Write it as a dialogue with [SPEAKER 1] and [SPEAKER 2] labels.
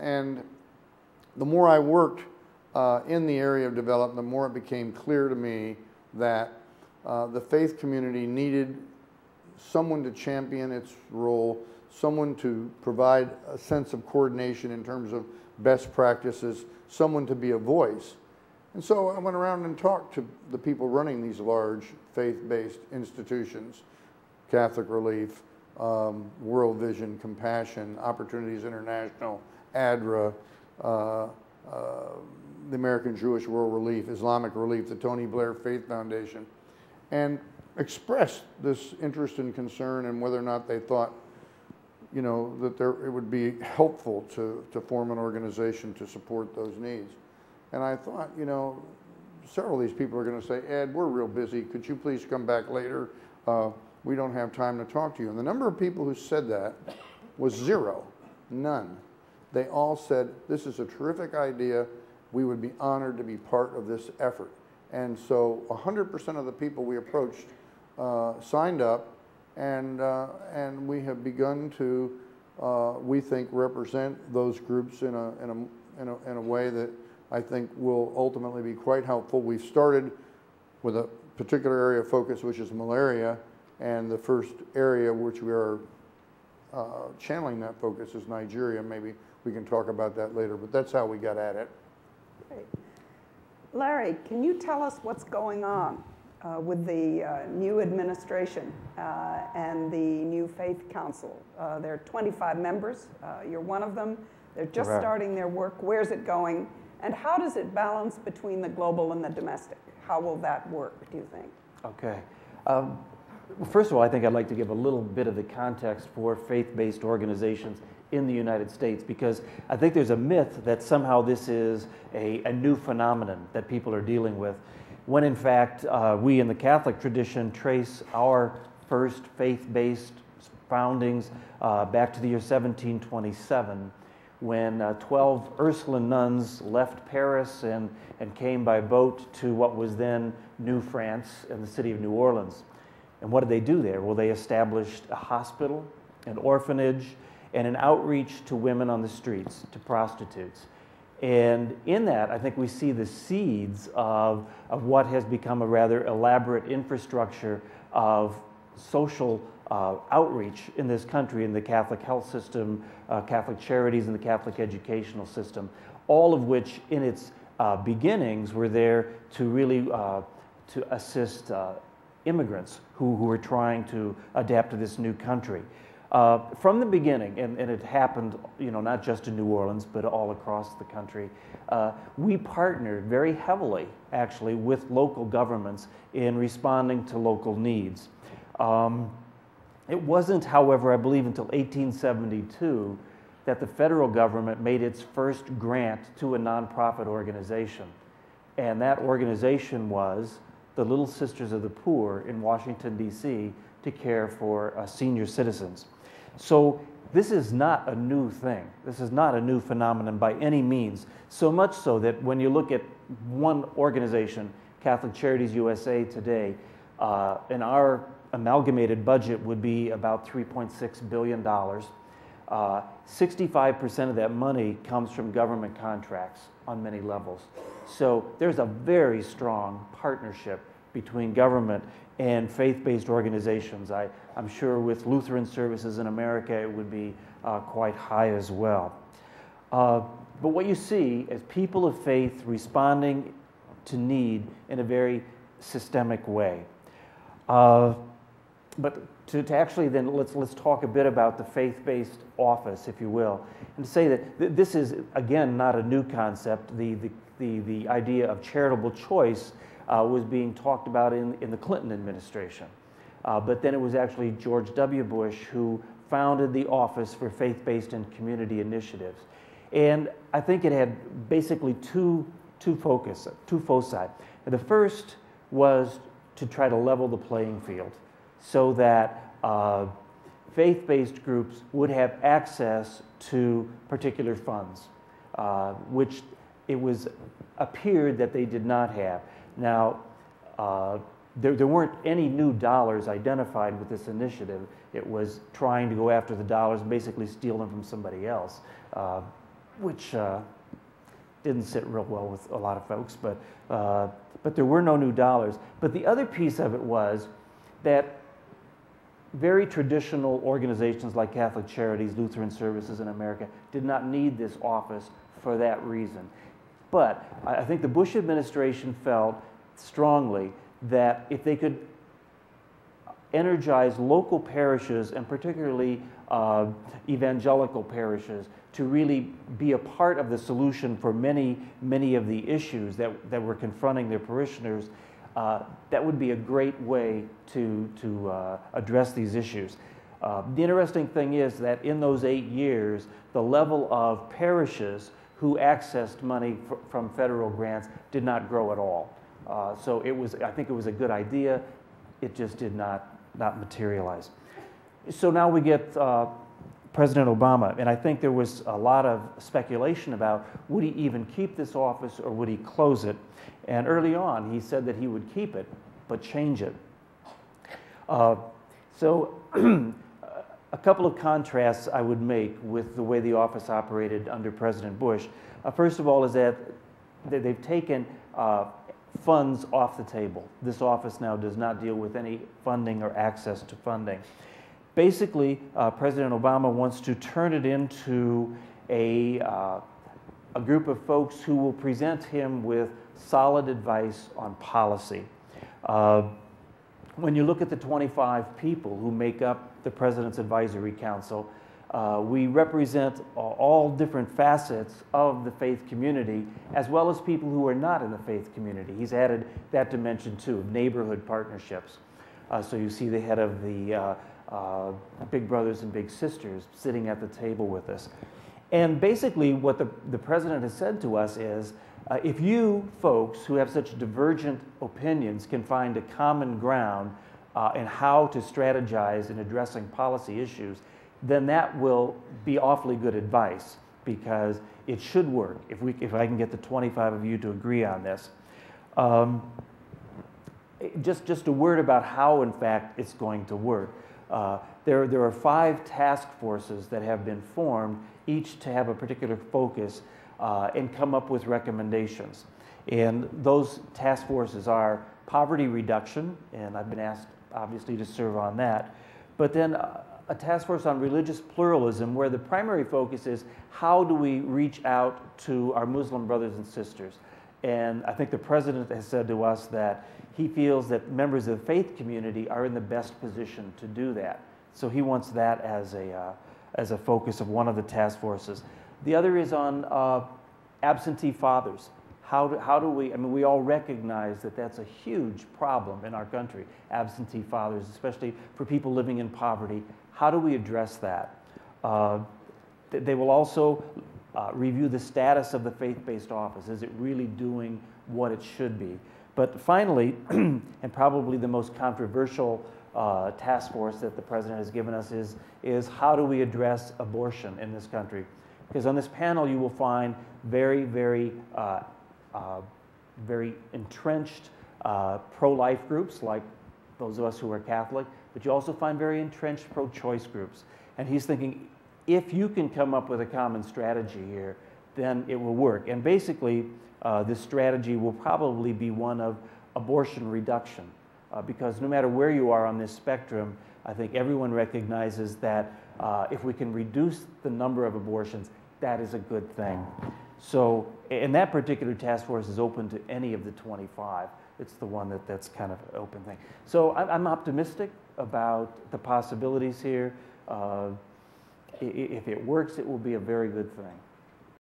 [SPEAKER 1] And the more I worked in the area of development, the more it became clear to me that the faith community needed someone to champion its role, someone to provide a sense of coordination in terms of best practices, someone to be a voice. And so I went around and talked to the people running these large faith-based institutions, Catholic Relief, World Vision, Compassion, Opportunities International, ADRA, the American Jewish World Relief, Islamic Relief, the Tony Blair Faith Foundation, and expressed this interest and concern and whether or not they thought, you know, that it would be helpful to form an organization to support those needs. And I thought, you know, several of these people are going to say, Ed, we're real busy. Could you please come back later? We don't have time to talk to you. And the number of people who said that was zero, none. They all said, this is a terrific idea. We would be honored to be part of this effort. And so 100% of the people we approached signed up, and we have begun to, we think, represent those groups in a way that I think will ultimately be quite helpful. We've started with a particular area of focus, which is malaria, and the first area which we are channeling that focus is Nigeria. Maybe we can talk about that later, but that's how we got at it.
[SPEAKER 2] Great. Larry, can you tell us what's going on with the new administration and the new Faith Council? There are 25 members. You're one of them. They're just
[SPEAKER 3] Correct.
[SPEAKER 2] Starting their work. Where's it going? And how does it balance between the global and the domestic? How will that work, do you think?
[SPEAKER 3] Okay. First of all, I think I'd like to give a little bit of the context for faith-based organizations in the United States, because I think there's a myth that somehow this is a new phenomenon that people are dealing with, when in fact we in the Catholic tradition trace our first faith-based foundings back to the year 1727, when 12 Ursuline nuns left Paris and came by boat to what was then New France and the city of New Orleans. And what did they do there? Well, they established a hospital, an orphanage, and an outreach to women on the streets, to prostitutes. And in that, I think we see the seeds of what has become a rather elaborate infrastructure of social outreach in this country, in the Catholic health system, Catholic charities, and the Catholic educational system, all of which in its beginnings were there to really to assist immigrants who were trying to adapt to this new country. From the beginning, and it happened, you know, not just in New Orleans, but all across the country, we partnered very heavily, actually, with local governments in responding to local needs. It wasn't, however, I believe until 1872 that the federal government made its first grant to a nonprofit organization. And that organization was the Little Sisters of the Poor in Washington, D.C., to care for senior citizens. So this is not a new thing. This is not a new phenomenon by any means. So much so that when you look at one organization, Catholic Charities USA today, in our amalgamated budget would be about $3.6 billion. 65% of that money comes from government contracts on many levels. So there's a very strong partnership between government and faith-based organizations. I'm sure with Lutheran services in America, it would be quite high as well. But what you see is people of faith responding to need in a very systemic way. But to actually then, let's talk a bit about the faith-based office, if you will, and to say that this is, again, not a new concept. The idea of charitable choice was being talked about in the Clinton administration. But then it was actually George W. Bush who founded the Office for Faith-Based and Community Initiatives. And I think it had basically two foci. The first was to try to level the playing field so that faith-based groups would have access to particular funds, which appeared that they did not have. Now, there weren't any new dollars identified with this initiative. It was trying to go after the dollars and basically steal them from somebody else. which didn't sit real well with a lot of folks, but there were no new dollars. But the other piece of it was that very traditional organizations like Catholic Charities, Lutheran Services in America did not need this office for that reason. But I think the Bush administration felt strongly that if they could energize local parishes, and particularly evangelical parishes, to really be a part of the solution for many of the issues that were confronting their parishioners, that would be a great way to address these issues. The interesting thing is that in those 8 years, the level of parishes who accessed money from federal grants did not grow at all. So I think it was a good idea. It just did not materialize. So now we get President Obama, and I think there was a lot of speculation about would he even keep this office or would he close it? And early on, he said that he would keep it, but change it. So a couple of contrasts I would make with the way the office operated under President Bush. First of all is that they've taken funds off the table. This office now does not deal with any funding or access to funding. Basically, President Obama wants to turn it into a group of folks who will present him with solid advice on policy. When you look at the 25 people who make up the President's Advisory Council, we represent all different facets of the faith community, as well as people who are not in the faith community. He's added that dimension too, neighborhood partnerships. So you see the head of the Big Brothers and Big Sisters sitting at the table with us. And basically what the President has said to us is, if you folks who have such divergent opinions can find a common ground in how to strategize in addressing policy issues, then that will be awfully good advice, because it should work if I can get the 25 of you to agree on this. Just a word about how, in fact, it's going to work. There are 5 task forces that have been formed, each to have a particular focus and come up with recommendations. And those task forces are poverty reduction, and I've been asked, obviously, to serve on that. But then a task force on religious pluralism, where the primary focus is how do we reach out to our Muslim brothers and sisters. And I think the President has said to us that he feels that members of the faith community are in the best position to do that. So he wants that as a focus of one of the task forces. The other is on absentee fathers. How do we, I mean, we all recognize that that's a huge problem in our country, absentee fathers, especially for people living in poverty. How do we address that? They will also review the status of the faith-based office. Is it really doing what it should be? But finally, and probably the most controversial task force that the President has given us is how do we address abortion in this country? Because on this panel you will find very, very entrenched pro-life groups, like those of us who are Catholic, but you also find very entrenched pro-choice groups. And he's thinking, if you can come up with a common strategy here, then it will work. And basically, this strategy will probably be one of abortion reduction, because no matter where you are on this spectrum, I think everyone recognizes that if we can reduce the number of abortions, that is a good thing. So, and that particular task force is open to any of the 25. It's the one that's kind of an open thing. So I'm optimistic about the possibilities here. If it works, it will be a very good thing.